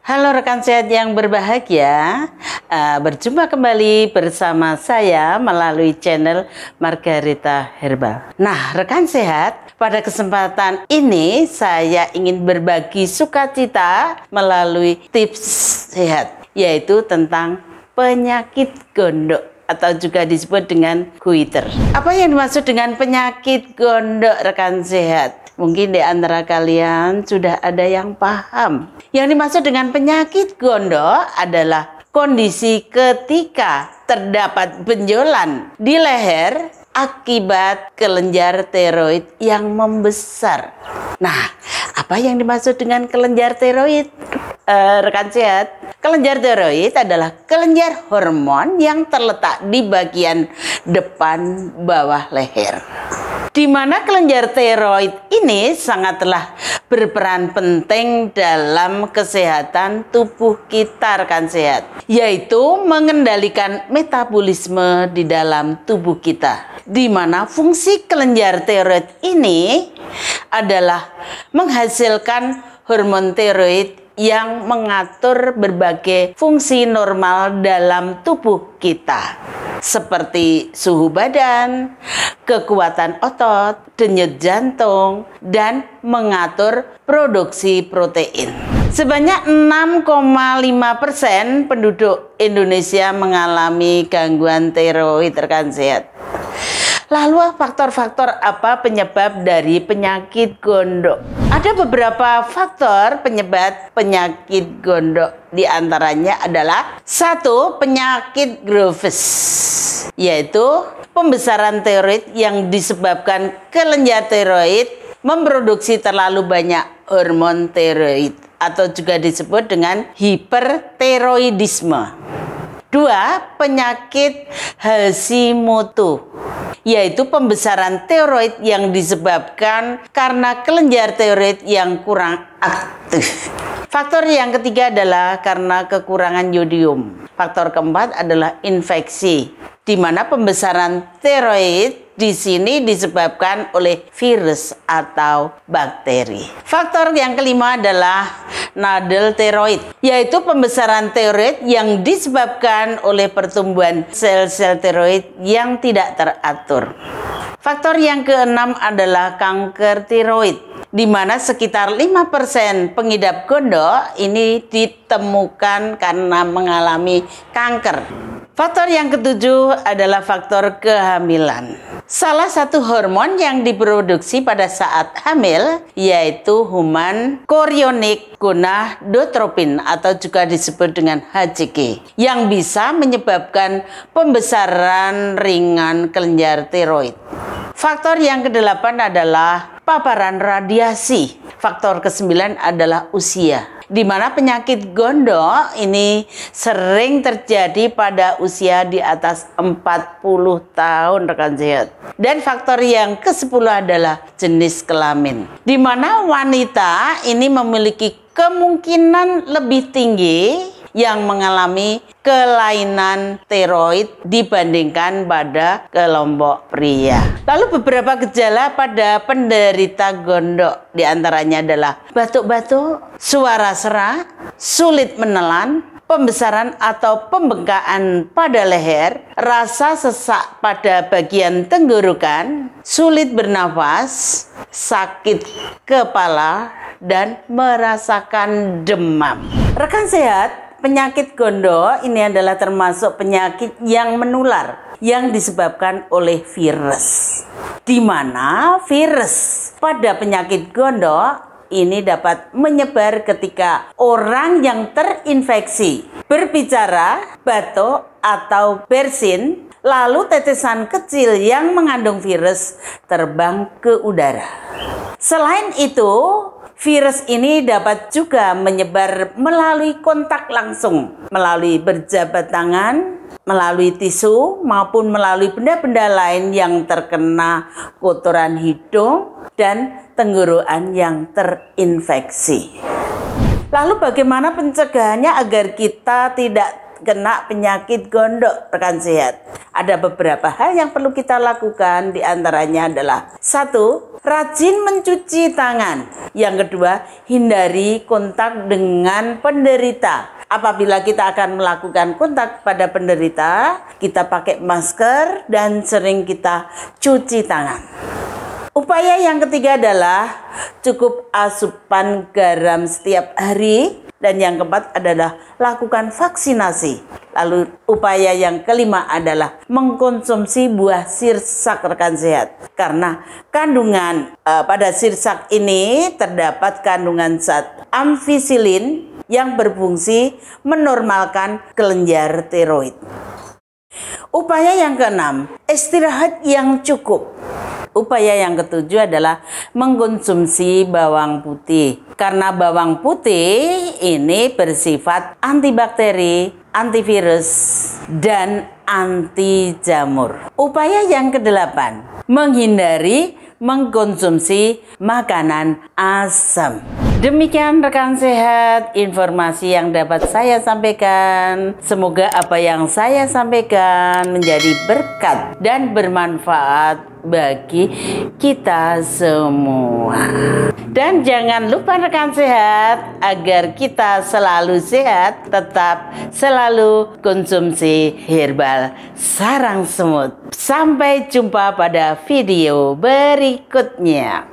Halo rekan sehat yang berbahagia, berjumpa kembali bersama saya melalui channel Margarita Herbal. Nah rekan sehat, pada kesempatan ini saya ingin berbagi sukacita melalui tips sehat, yaitu tentang penyakit gondok atau juga disebut dengan goiter. Apa yang dimaksud dengan penyakit gondok rekan sehat? Mungkin di antara kalian sudah ada yang paham. Yang dimaksud dengan penyakit gondok adalah kondisi ketika terdapat benjolan di leher akibat kelenjar tiroid yang membesar. Nah, apa yang dimaksud dengan kelenjar tiroid? Rekan sehat, kelenjar tiroid adalah kelenjar hormon yang terletak di bagian depan bawah leher, di mana kelenjar tiroid ini sangatlah berperan penting dalam kesehatan tubuh kita rekan sehat, yaitu mengendalikan metabolisme di dalam tubuh kita, di mana fungsi kelenjar tiroid ini adalah menghasilkan hormon tiroid yang mengatur berbagai fungsi normal dalam tubuh kita, seperti suhu badan, kekuatan otot, denyut jantung, dan mengatur produksi protein. Sebanyak 6,5% penduduk Indonesia mengalami gangguan tiroid rekan sehat. Lalu faktor-faktor apa penyebab dari penyakit gondok? Ada beberapa faktor penyebab penyakit gondok. Di antaranya adalah 1. Penyakit Graves, yaitu pembesaran tiroid yang disebabkan kelenjar tiroid memproduksi terlalu banyak hormon tiroid atau juga disebut dengan hipertiroidisme. 2. Penyakit Hashimoto, yaitu pembesaran tiroid yang disebabkan karena kelenjar tiroid yang kurang aktif. Faktor yang ketiga adalah karena kekurangan yodium. Faktor keempat adalah infeksi, di mana pembesaran tiroid di sini disebabkan oleh virus atau bakteri. Faktor yang kelima adalah nadal tiroid, yaitu pembesaran tiroid yang disebabkan oleh pertumbuhan sel-sel tiroid yang tidak teratur. Faktor yang keenam adalah kanker tiroid, di mana sekitar 5% pengidap gondok ini ditemukan karena mengalami kanker. Faktor yang ketujuh adalah faktor kehamilan. Salah satu hormon yang diproduksi pada saat hamil yaitu human chorionic gonadotropin atau juga disebut dengan HCG, yang bisa menyebabkan pembesaran ringan kelenjar tiroid. Faktor yang kedelapan adalah paparan radiasi. Faktor kesembilan adalah usia, di mana penyakit gondok ini sering terjadi pada usia di atas 40 tahun rekan sehat. Dan faktor yang ke-10 adalah jenis kelamin, di mana wanita ini memiliki kemungkinan lebih tinggi yang mengalami kelainan tiroid dibandingkan pada kelompok pria. Lalu beberapa gejala pada penderita gondok diantaranya adalah batuk-batuk, suara serak, sulit menelan, pembesaran atau pembengkakan pada leher, rasa sesak pada bagian tenggorokan, sulit bernafas, sakit kepala, dan merasakan demam. Rekan sehat, penyakit gondok ini adalah termasuk penyakit yang menular yang disebabkan oleh virus, di mana virus pada penyakit gondok ini dapat menyebar ketika orang yang terinfeksi berbicara, batuk, atau bersin, lalu tetesan kecil yang mengandung virus terbang ke udara. Selain itu, virus ini dapat juga menyebar melalui kontak langsung, melalui berjabat tangan, melalui tisu, maupun melalui benda-benda lain yang terkena kotoran hidung dan tenggorokan yang terinfeksi. Lalu bagaimana pencegahannya agar kita tidak kena penyakit gondok, rekan sehat. Ada beberapa hal yang perlu kita lakukan, diantaranya adalah: 1. Rajin mencuci tangan. Yang kedua, hindari kontak dengan penderita. Apabila kita akan melakukan kontak pada penderita, kita pakai masker dan sering kita cuci tangan. Upaya yang ketiga adalah cukup asupan garam setiap hari. Dan yang keempat adalah lakukan vaksinasi. Lalu upaya yang kelima adalah mengkonsumsi buah sirsak, rekan sehat. Karena kandungan pada sirsak ini terdapat kandungan zat amfisilin yang berfungsi menormalkan kelenjar tiroid. Upaya yang keenam, istirahat yang cukup. Upaya yang ketujuh adalah mengkonsumsi bawang putih. Karena bawang putih ini bersifat antibakteri, antivirus, dan anti jamur. Upaya yang kedelapan, menghindari mengkonsumsi makanan asam. Demikian rekan sehat, informasi yang dapat saya sampaikan. Semoga apa yang saya sampaikan menjadi berkat dan bermanfaat bagi kita semua. Dan jangan lupa rekan sehat, agar kita selalu sehat, tetap selalu konsumsi herbal sarang semut. Sampai jumpa pada video berikutnya.